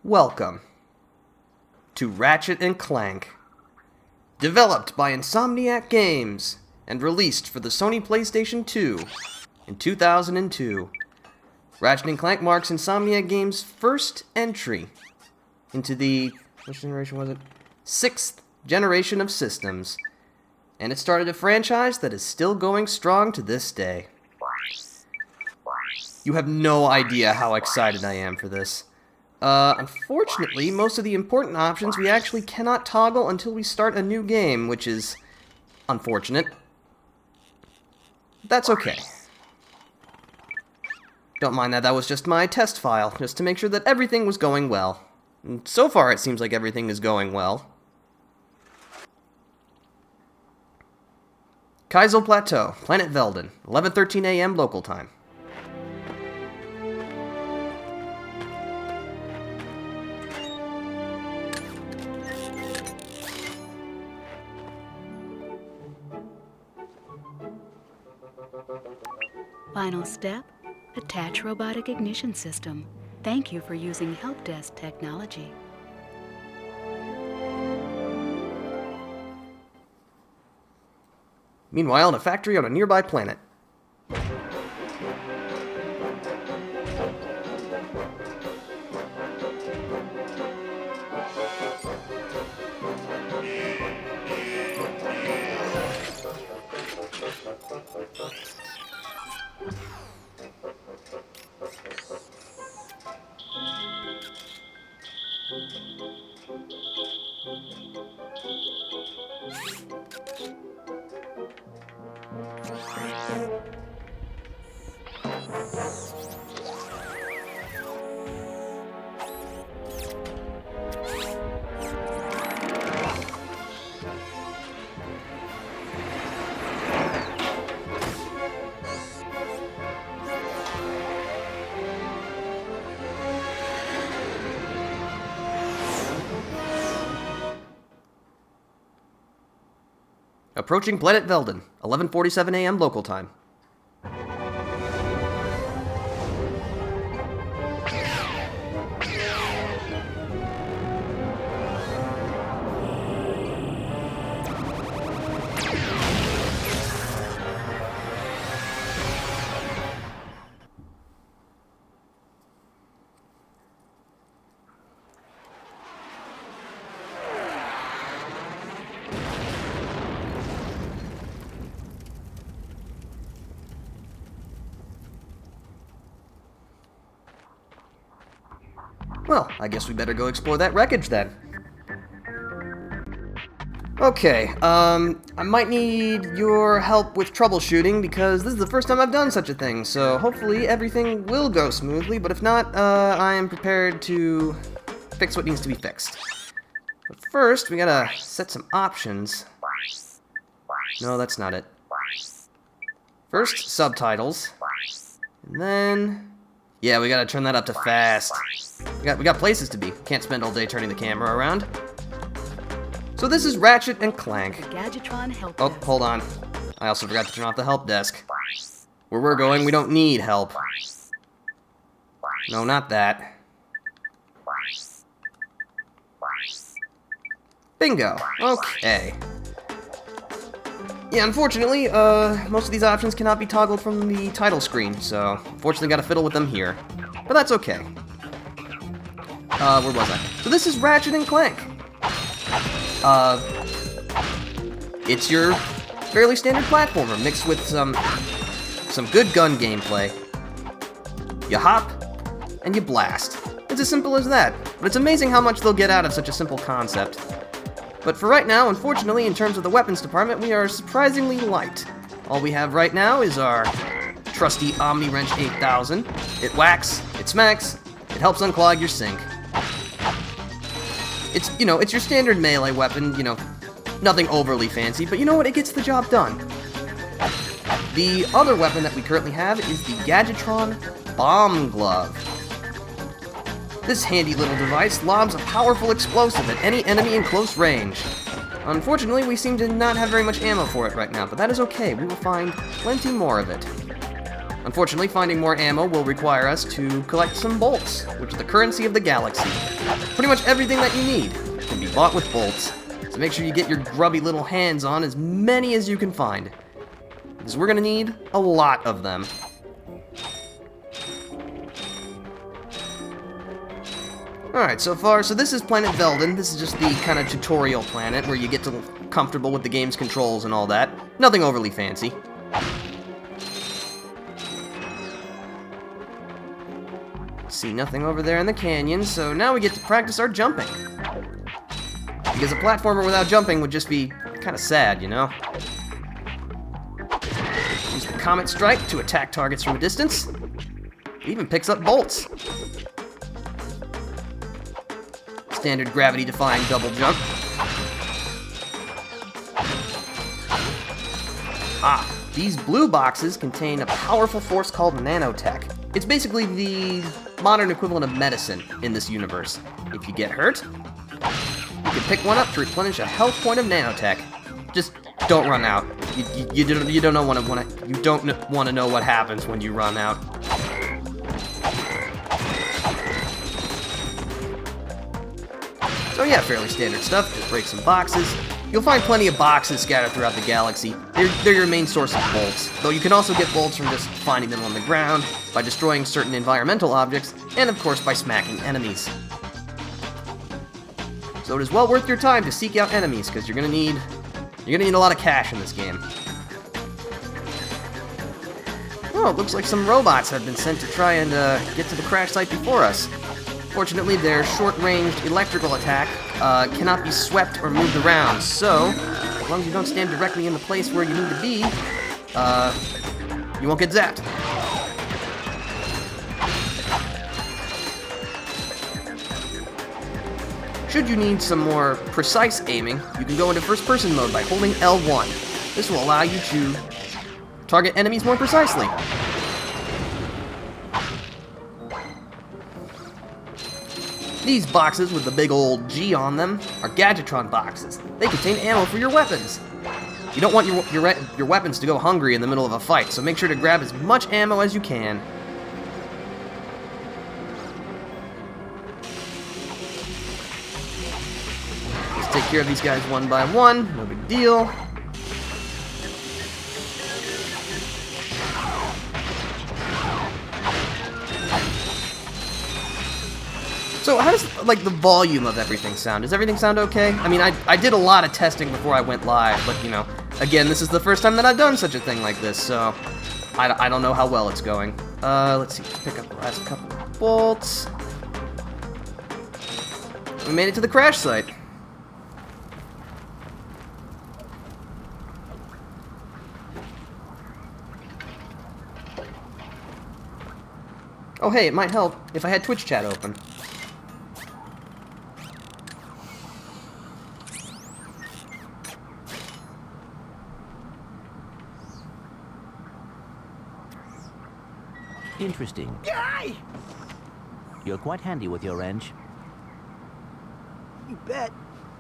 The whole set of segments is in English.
Welcome to Ratchet Clank, developed by Insomniac Games and released for the Sony Playstation 2 in 2002. Ratchet Clank marks Insomniac Games' first entry into the, which generation was it? 6th generation of systems, and it started a franchise that is still going strong to this day. You have no idea how excited I am for this. Unfortunately, most of the important options we actually cannot toggle until we start a new game, which is unfortunate. That's okay. Don't mind that, that was just my test file, just to make sure that everything was going well. And so far, it seems like everything is going well. Kaisel Plateau, Planet Velden, 11:13 a.m. local time. Final step, attach robotic ignition system. Thank you for using help desk technology. Meanwhile, in a factory on a nearby planet. Approaching Planet Velden, 11:47 a.m. local time. Well, I guess we better go explore that wreckage then. Okay, I might need your help with troubleshooting because this is the first time I've done such a thing, so hopefully everything will go smoothly, but if not, I am prepared to fix what needs to be fixed. But first, we gotta set some options. No, that's not it. First, subtitles. And then... yeah, we gotta turn that up to fast. We got places to be. Can't spend all day turning the camera around. So this is Ratchet and Clank. Gadgetron help Oh, desk. hold on. I also forgot to turn off the help desk. Where we're going, we don't need help. No, not that. Bingo. Okay. Yeah, unfortunately, most of these options cannot be toggled from the title screen, so unfortunately gotta fiddle with them here. But that's okay. Where was I? So this is Ratchet and Clank. It's your fairly standard platformer mixed with some good gun gameplay. You hop, and you blast. It's as simple as that, but it's amazing how much they'll get out of such a simple concept. But for right now, unfortunately, in terms of the weapons department, we are surprisingly light. All we have right now is our trusty Omni Wrench 8000. It whacks, it smacks, it helps unclog your sink. It's, it's your standard melee weapon, nothing overly fancy, but you know what, it gets the job done. The other weapon that we currently have is the Gadgetron Bomb Glove. This handy little device lobs a powerful explosive at any enemy in close range. Unfortunately, we seem to not have very much ammo for it right now, but that is okay. We will find plenty more of it. Unfortunately, finding more ammo will require us to collect some bolts, which is the currency of the galaxy. Pretty much everything that you need can be bought with bolts, so make sure you get your grubby little hands on as many as you can find, because we're gonna need a lot of them. Alright, so this is Planet Velden. This is just the kind of tutorial planet where you get to comfortable with the game's controls and all that. Nothing overly fancy. See nothing over there in the canyon, so now we get to practice our jumping. Because a platformer without jumping would just be kind of sad, you know? Use the Comet Strike to attack targets from a distance. It even picks up bolts. Standard gravity-defying double jump. These blue boxes contain a powerful force called nanotech. It's basically the modern equivalent of medicine in this universe. If you get hurt, you can pick one up to replenish a health point of nanotech. Just don't run out. You don't want to know what happens when you run out. So yeah, fairly standard stuff. Just break some boxes. You'll find plenty of boxes scattered throughout the galaxy. They're your main source of bolts, though you can also get bolts from just finding them on the ground, by destroying certain environmental objects, and of course by smacking enemies. So it is well worth your time to seek out enemies, because you're gonna need a lot of cash in this game. Oh, it looks like some robots have been sent to try and get to the crash site before us. Fortunately, their short-ranged electrical attack cannot be swept or moved around, so as long as you don't stand directly in the place where you need to be, you won't get zapped. Should you need some more precise aiming, you can go into first-person mode by holding L1. This will allow you to target enemies more precisely. These boxes with the big old G on them are Gadgetron boxes. They contain ammo for your weapons. You don't want your weapons to go hungry in the middle of a fight, so make sure to grab as much ammo as you can. Just take care of these guys one by one, no big deal. So how does, like, the volume of everything sound? Does everything sound okay? I mean, I did a lot of testing before I went live, but, you know, again, this is the first time that I've done such a thing like this, so I don't know how well it's going. Let's see, pick up the last couple of bolts. We made it to the crash site. Oh hey, it might help if I had Twitch chat open. Interesting. You're quite handy with your wrench. You bet.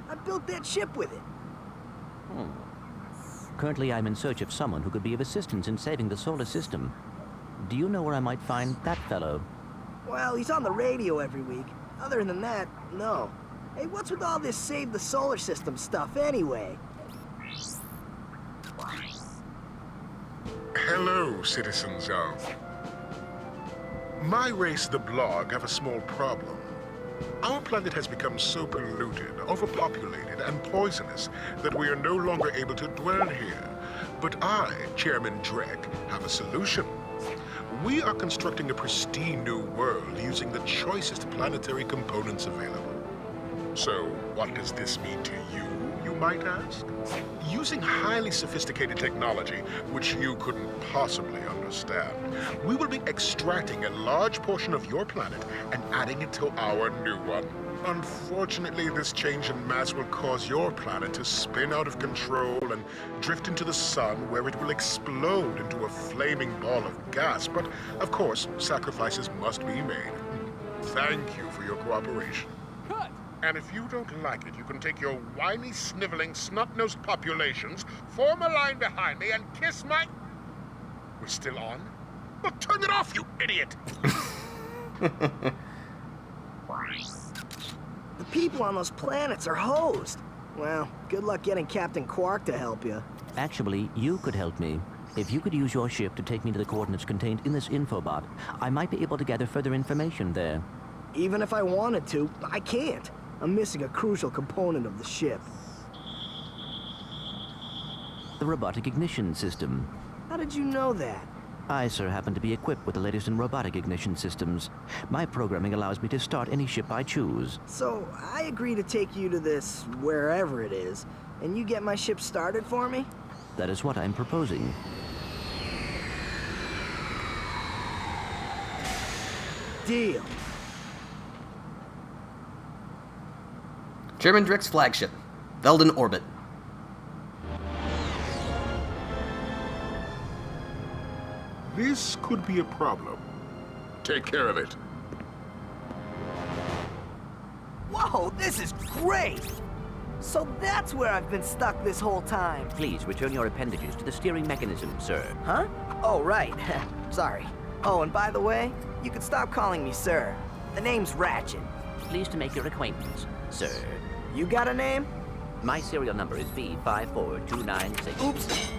I built that ship with it. Currently, I'm in search of someone who could be of assistance in saving the solar system. Do you know where I might find that fellow? Well, he's on the radio every week. Other than that, no. Hey, what's with all this save the solar system stuff anyway? Hello, citizens of... My race, the Blog, have a small problem. Our planet has become so polluted, overpopulated, and poisonous that we are no longer able to dwell here. But I, Chairman Drek, have a solution. We are constructing a pristine new world using the choicest planetary components available. So, what does this mean to you, you might ask? Using highly sophisticated technology, which you couldn't possibly understand, we will be extracting a large portion of your planet and adding it to our new one. Unfortunately, this change in mass will cause your planet to spin out of control and drift into the sun, where it will explode into a flaming ball of gas. But, of course, sacrifices must be made. Thank you for your cooperation. And if you don't like it, you can take your whiny, sniveling, snot-nosed populations, form a line behind me, and kiss my... We're still on? Well, turn it off, you idiot! The people on those planets are hosed. Well, good luck getting Captain Quark to help you. Actually, you could help me. If you could use your ship to take me to the coordinates contained in this infobot, I might be able to gather further information there. Even if I wanted to, I can't. I'm missing a crucial component of the ship. The robotic ignition system. How did you know that? I, sir, happen to be equipped with the latest in robotic ignition systems. My programming allows me to start any ship I choose. So, I agree to take you to this, wherever it is, and you get my ship started for me? That is what I'm proposing. Deal. Chairman Drek's flagship, Velden Orbit. This could be a problem. Take care of it. Whoa, this is great! So that's where I've been stuck this whole time. Please return your appendages to the steering mechanism, sir. Huh? Oh, right. Sorry. Oh, and by the way, you can stop calling me sir. The name's Ratchet. Pleased to make your acquaintance, sir. You got a name? My serial number is V54296. Oops.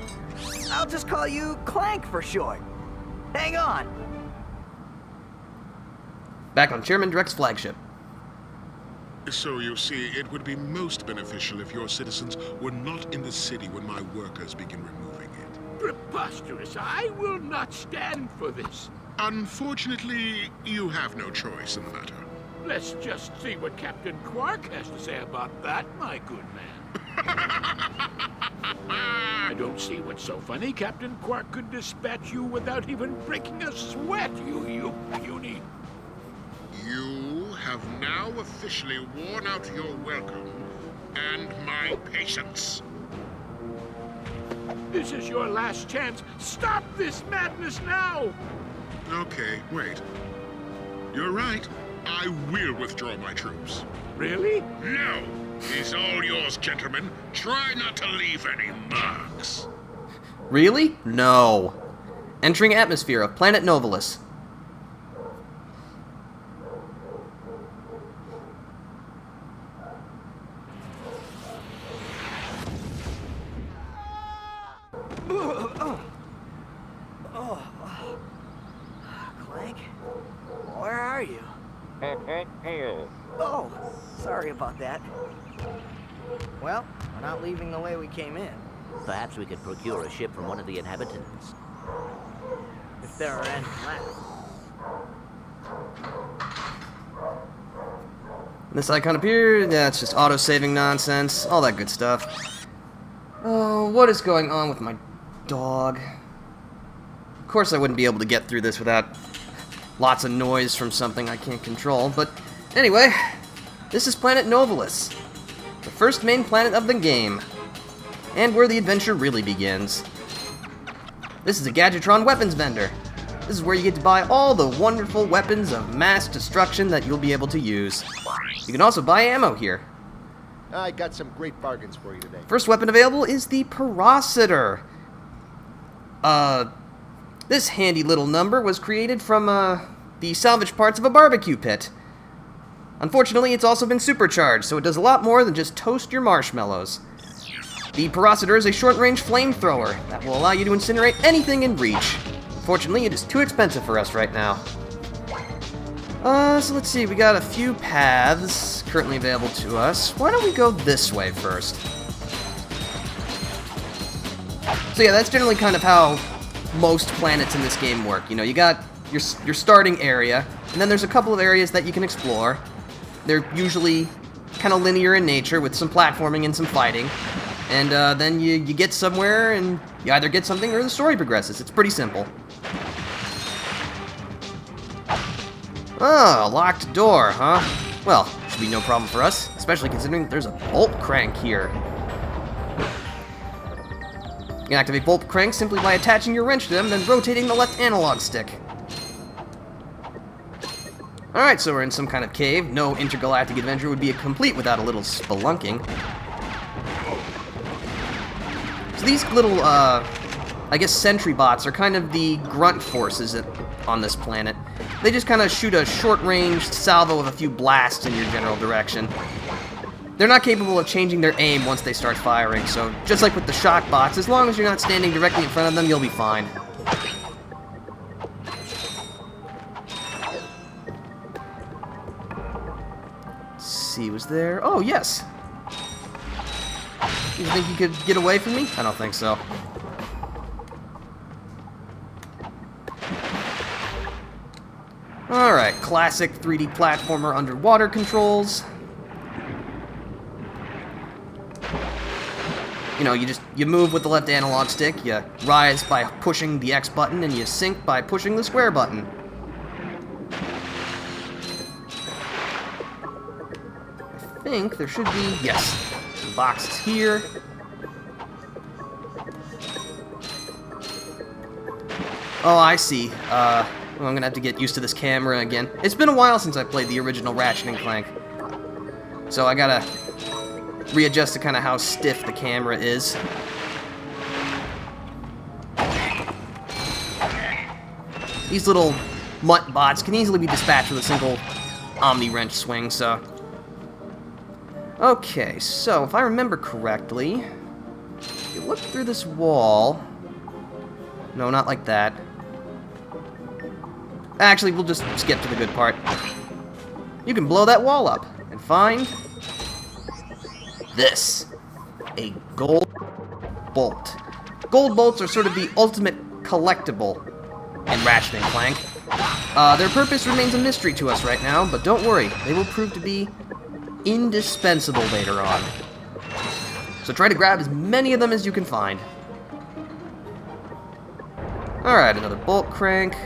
I'll just call you Clank for short. Hang on. Back on Chairman Drek's flagship. So you see, it would be most beneficial if your citizens were not in the city when my workers begin removing it. Preposterous! I will not stand for this. Unfortunately, you have no choice in the matter. Let's just see what Captain Quark has to say about that, my good man. I don't see what's so funny. Captain Quark could dispatch you without even breaking a sweat, you puny. You have now officially worn out your welcome and my patience. This is your last chance. Stop this madness now! Okay, wait. You're right. I will withdraw my troops. Really? No! He's all yours, gentlemen. Try not to leave any marks. Really? No. Entering atmosphere of planet Novelus. Clank? Where are you? Oh, sorry about that. Well, we're not leaving the way we came in. Perhaps we could procure a ship from one of the inhabitants. If there are any left. This icon appeared. Yeah, it's just auto-saving nonsense. All that good stuff. Oh, what is going on with my dog? Of course I wouldn't be able to get through this without lots of noise from something I can't control. But anyway, this is planet Novelus, the first main planet of the game, and where the adventure really begins. This is a Gadgetron weapons vendor. This is where you get to buy all the wonderful weapons of mass destruction that you'll be able to use. You can also buy ammo here. I got some great bargains for you today. First weapon available is the Parositor. This handy little number was created from, the salvage parts of a barbecue pit. Unfortunately, it's also been supercharged, so it does a lot more than just toast your marshmallows. The Parositor is a short-range flamethrower that will allow you to incinerate anything in reach. Unfortunately, it is too expensive for us right now. So let's see, we got a few paths currently available to us. Why don't we go this way first? So yeah, that's generally kind of how most planets in this game work. You know, you got your starting area, and then there's a couple of areas that you can explore. They're usually kind of linear in nature with some platforming and some fighting. And then you get somewhere and you either get something or the story progresses. It's pretty simple. Oh, a locked door, huh? Well, should be no problem for us, especially considering that there's a bolt crank here. You can activate bolt cranks simply by attaching your wrench to them, then rotating the left analog stick. Alright, so we're in some kind of cave. No intergalactic adventure would be complete without a little spelunking. So these little I guess sentry bots are kind of the grunt forces on this planet. They just kind of shoot a short-ranged salvo of a few blasts in your general direction. They're not capable of changing their aim once they start firing, so just like with the shock bots, as long as you're not standing directly in front of them, you'll be fine. Let's see, was there... Oh, yes! You think you could get away from me? I don't think so. Alright, classic 3D platformer underwater controls. You know, you move with the left analog stick, you rise by pushing the X button, and you sink by pushing the square button. I think there should be, yes, some boxes here. Oh, I see. Well, I'm gonna have to get used to this camera again. It's been a while since I played the original Ratchet Clank, so I gotta readjust to kind of how stiff the camera is. These little mutt bots can easily be dispatched with a single Omni Wrench swing, so... Okay, so if I remember correctly, if you look through this wall... No, not like that. Actually, we'll just skip to the good part. You can blow that wall up and find... this. A gold bolt. Gold bolts are sort of the ultimate collectible in Ratchet & Clank. Their purpose remains a mystery to us right now, but don't worry, they will prove to be indispensable later on. So try to grab as many of them as you can find. Alright, another bolt crank.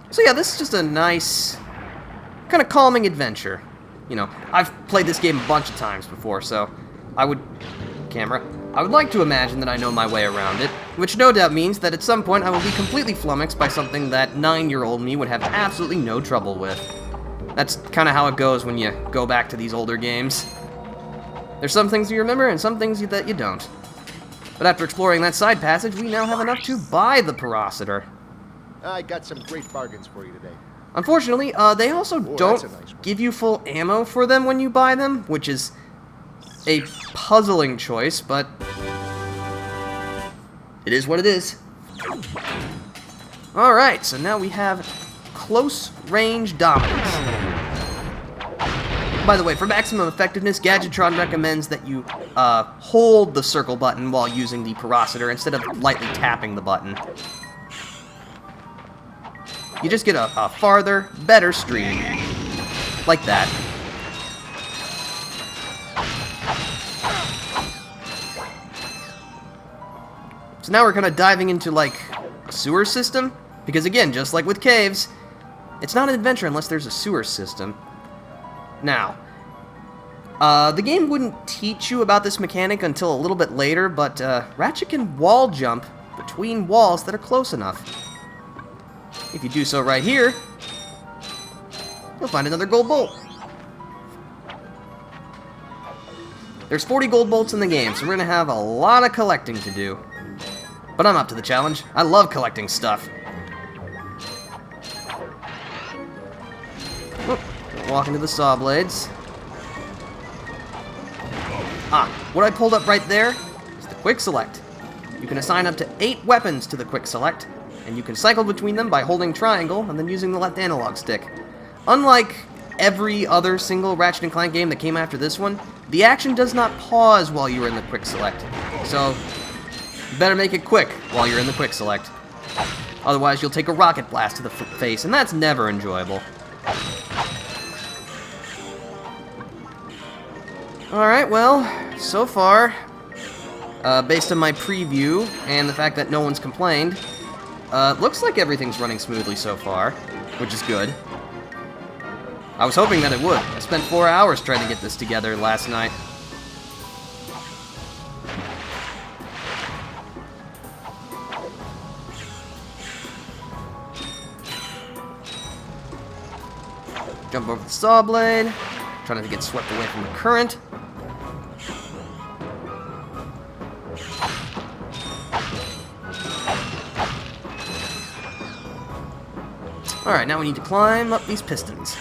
So yeah, this is just a nice, kind of calming adventure. You know, I've played this game a bunch of times before, so I would like to imagine that I know my way around it, which no doubt means that at some point I will be completely flummoxed by something that 9-year-old me would have absolutely no trouble with. That's kind of how it goes when you go back to these older games. There's some things you remember and some things that you don't. But after exploring that side passage, we now have enough to buy the Porositor. I got some great bargains for you today. Unfortunately, they also don't give you full ammo for them when you buy them, which is a puzzling choice, but it is what it is. Alright, so now we have close range dominance. By the way, for maximum effectiveness, Gadgetron recommends that you hold the circle button while using the Porositor instead of lightly tapping the button. You just get a farther, better stream. Like that. So now we're kind of diving into, like, a sewer system. Because again, just like with caves, it's not an adventure unless there's a sewer system. Now, the game wouldn't teach you about this mechanic until a little bit later, but Ratchet can wall jump between walls that are close enough. If you do so right here, you'll find another gold bolt. There's 40 gold bolts in the game, so we're going to have a lot of collecting to do. But I'm up to the challenge. I love collecting stuff. Walk into the saw blades. What I pulled up right there is the quick select. You can assign up to 8 weapons to the quick select, and you can cycle between them by holding triangle and then using the left analog stick. Unlike every other single Ratchet & Clank game that came after this one, the action does not pause while you're in the quick select. So, you better make it quick while you're in the quick select. Otherwise, you'll take a rocket blast to the face, and that's never enjoyable. Alright, well, so far, based on my preview and the fact that no one's complained, looks like everything's running smoothly so far, which is good. I was hoping that it would. I spent 4 hours trying to get this together last night. Jump over the saw blade. Try not to get swept away from the current. Alright, now we need to climb up these pistons.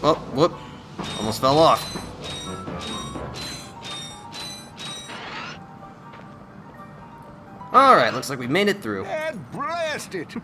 Oh, whoop. Almost fell off. Alright, looks like we made it through. And blast it!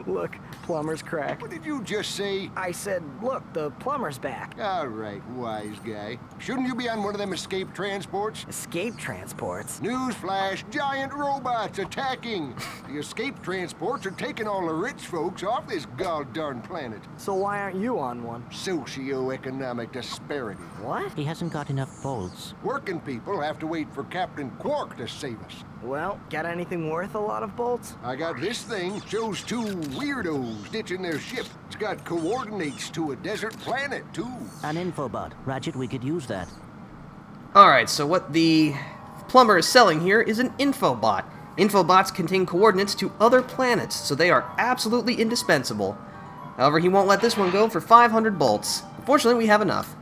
Look, plumber's crack. What did you just say? I said, look, the plumber's back. All right, wise guy. Shouldn't you be on one of them escape transports? Escape transports? Newsflash, giant robots attacking. The escape transports are taking all the rich folks off this god-darn planet. So why aren't you on one? Socioeconomic disparity. What? He hasn't got enough bolts. Working people have to wait for Captain Quark to save us. Well, got anything worth a lot of bolts? I got this thing. Shows two weirdos ditching their ship. It's got coordinates to a desert planet, too. An infobot. Ratchet, we could use that. Alright, so what the plumber is selling here is an infobot. Infobots contain coordinates to other planets, so they are absolutely indispensable. However, he won't let this one go for 500 bolts. Fortunately, we have enough.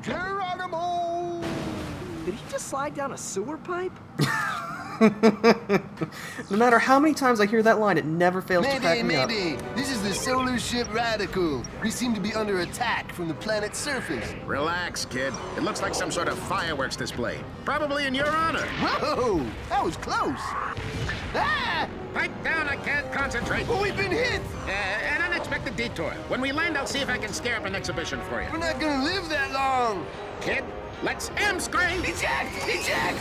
Geronimo! Did he just slide down a sewer pipe? No matter how many times I hear that line, it never fails to crack me up. This is the solar ship Radical. We seem to be under attack from the planet's surface. Relax, kid. It looks like some sort of fireworks display. Probably in your honor. Whoa! That was close. Ah! Pipe down, I can't concentrate. But we've been hit! An unexpected detour. When we land, I'll see if I can scare up an exhibition for you. We're not gonna live that long! Kid, let's M-screen! Eject! Eject!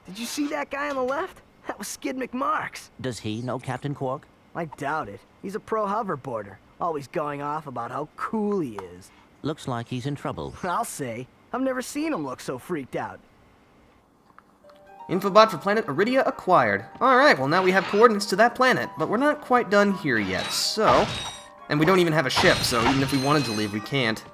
Did you see that guy on the left? That was Skid McMarks. Does he know Captain Quark? I doubt it. He's a pro hoverboarder, always going off about how cool he is. Looks like he's in trouble. I'll say, I've never seen him look so freaked out. Infobot for planet Iridia acquired. Alright, well now we have coordinates to that planet, but we're not quite done here yet, so... And we don't even have a ship, so even if we wanted to leave, we can't.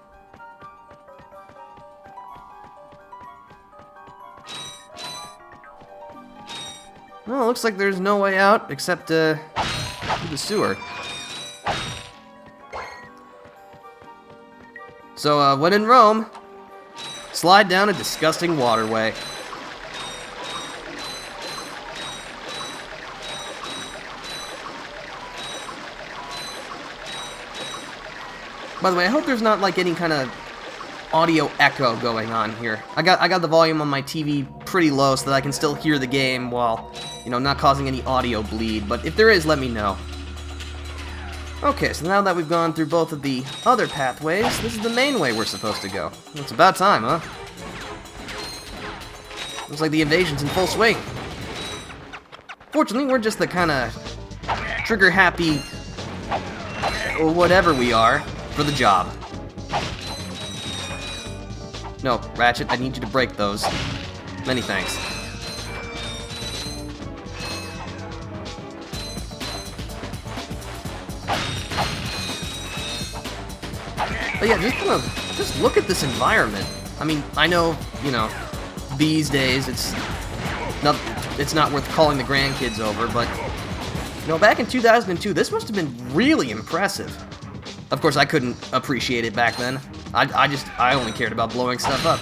Well, it looks like there's no way out except through the sewer. So, when in Rome, slide down a disgusting waterway. By the way, I hope there's not like any kind of audio echo going on here. I got the volume on my TV pretty low so that I can still hear the game while, you know, not causing any audio bleed, but if there is, let me know. Okay, so now that we've gone through both of the other pathways, this is the main way we're supposed to go. It's about time, huh? Looks like the invasion's in full swing. Fortunately, we're just the kind of trigger-happy, or whatever we are, for the job. No, Ratchet, I need you to break those. Many thanks. But yeah, just look at this environment. I mean, I know, you know, these days it's not worth calling the grandkids over, but you know, back in 2002, this must have been really impressive. Of course, I couldn't appreciate it back then. I only cared about blowing stuff up.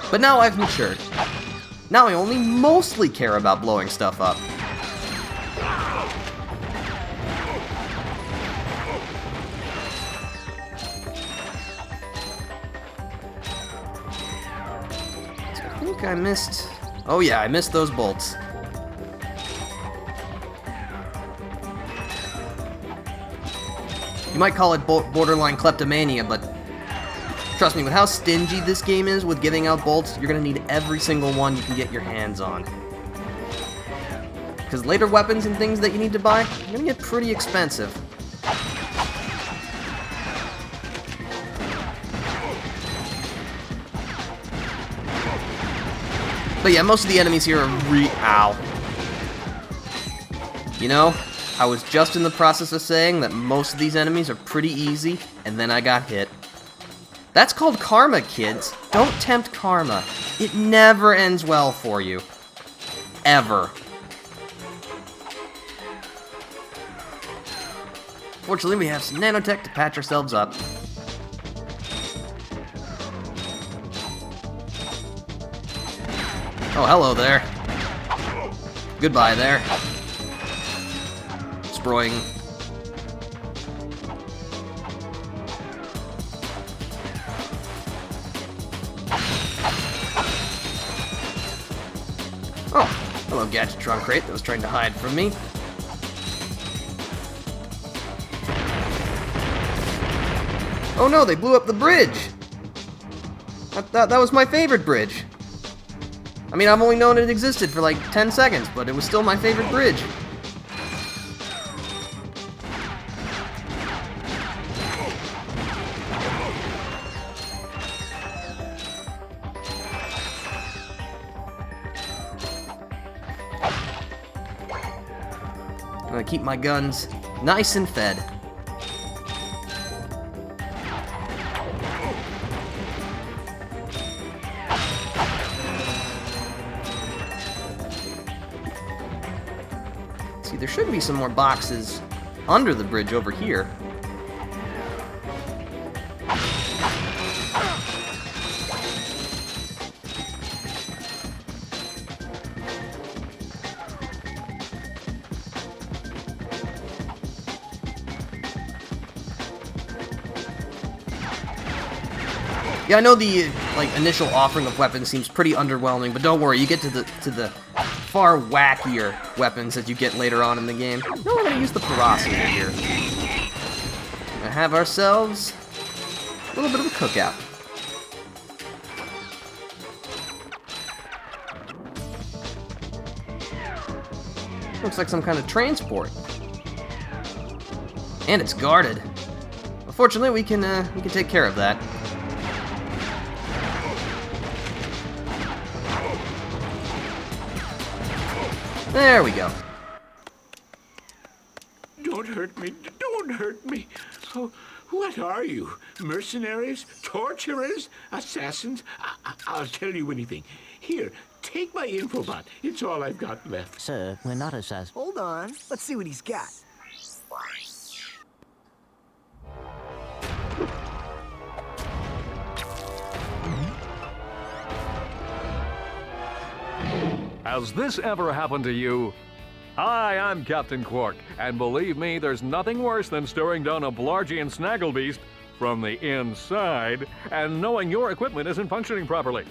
But now I've matured. Now I only mostly care about blowing stuff up. So I think I missed... Oh yeah, I missed those bolts. You might call it borderline kleptomania, but trust me, with how stingy this game is with giving out bolts, you're gonna need every single one you can get your hands on. Because later weapons and things that you need to buy are gonna get pretty expensive. So But yeah, most of the enemies here are ow. You know, I was just in the process of saying that most of these enemies are pretty easy, and then I got hit. That's called karma, kids. Don't tempt karma. It never ends well for you. Ever. Fortunately, we have some nanotech to patch ourselves up. Oh, hello there. Goodbye there. Sproing. Oh, hello, Gadgetron Crate that was trying to hide from me. Oh no, they blew up the bridge! That was my favorite bridge. I mean, I've only known it existed for like 10 seconds, but it was still my favorite bridge. I'm gonna keep my guns nice and fed. See, there should be some more boxes under the bridge over here. Yeah, I know the initial offering of weapons seems pretty underwhelming, but don't worry, you get to the far wackier weapons that you get later on in the game. No, we're gonna use the porosity here. We're gonna have ourselves a little bit of a cookout. Looks like some kind of transport, and it's guarded. But fortunately, we can take care of that. There we go. Don't hurt me. Don't hurt me. Oh, what are you? Mercenaries? Torturers? Assassins? I'll tell you anything. Here, take my infobot. It's all I've got left. Sir, we're not assassins. Hold on. Let's see what he's got. Has this ever happened to you? Hi, I'm Captain Quark, and believe me, there's nothing worse than staring down a Blargian snagglebeast from the inside and knowing your equipment isn't functioning properly.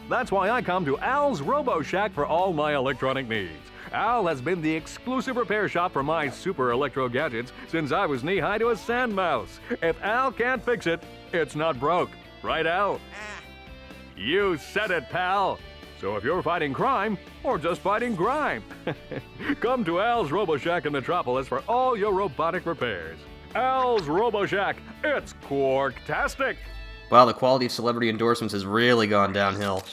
That's why I come to Als Robo Shack for all my electronic needs. Al has been the exclusive repair shop for my super electro gadgets since I was knee-high to a sand mouse. If Al can't fix it, it's not broke. Right, Al? You said it, pal. So if you're fighting crime, or just fighting grime, come to Al's Robo Shack in Metropolis for all your robotic repairs. Al's Robo Shack, it's Quarktastic! Wow, the quality of celebrity endorsements has really gone downhill.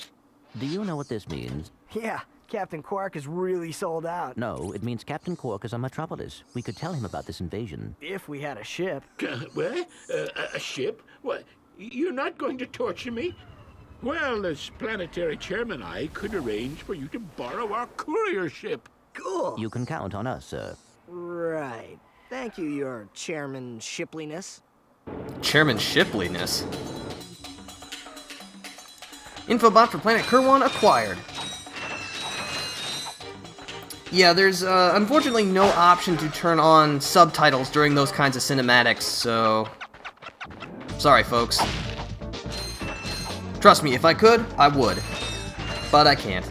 Do you know what this means? Yeah, Captain Quark is really sold out. No, it means Captain Quark is on Metropolis. We could tell him about this invasion. If we had a ship. What? A ship? What? You're not going to torture me? Well, as planetary chairman, I could arrange for you to borrow our courier ship. Cool. You can count on us, sir. Right. Thank you, your Chairman Shipliness. Chairman Shipliness? Infobot for Planet Kerwan acquired. Yeah, there's unfortunately no option to turn on subtitles during those kinds of cinematics, so... Sorry, folks. Trust me, if I could, I would. But I can't.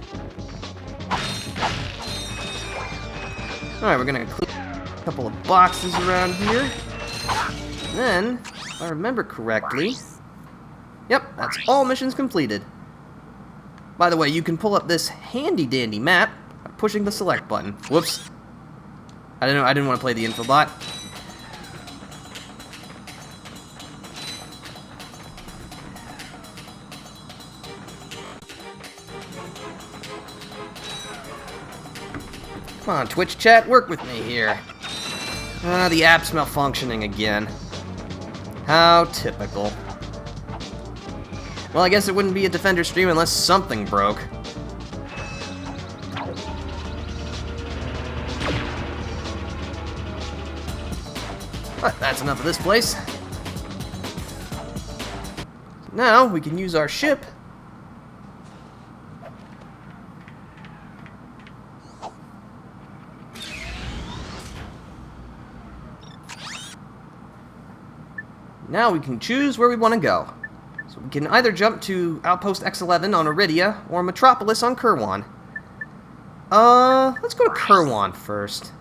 Alright, we're gonna include a couple of boxes around here. Then, if I remember correctly... Yep, that's all missions completed. By the way, you can pull up this handy-dandy map by pushing the select button. Whoops. I didn't want to play the infobot. Come on, Twitch chat, work with me here. The app's malfunctioning again. How typical. Well, I guess it wouldn't be a Defender stream unless something broke. But that's enough of this place. Now we can use our ship Now we can choose where we want to go. So we can either jump to Outpost X11 on Iridia or Metropolis on Kerwan. Let's go to Kerwan first.